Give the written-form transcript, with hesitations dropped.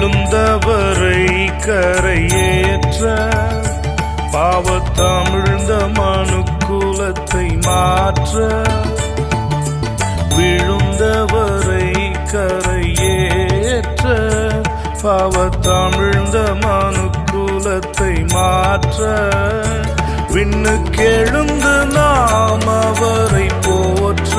விழுந்தவரை கரையேற்ற பாவத்தமிழ்ந்த மனுக்குலத்தை மாற்ற விழுந்தவரை கரையேற்ற பாவத்தமிழ்ந்த மனுக்குலத்தை மாற்ற விண்ணுக்கெழுந்து நாம் அவரை போற்ற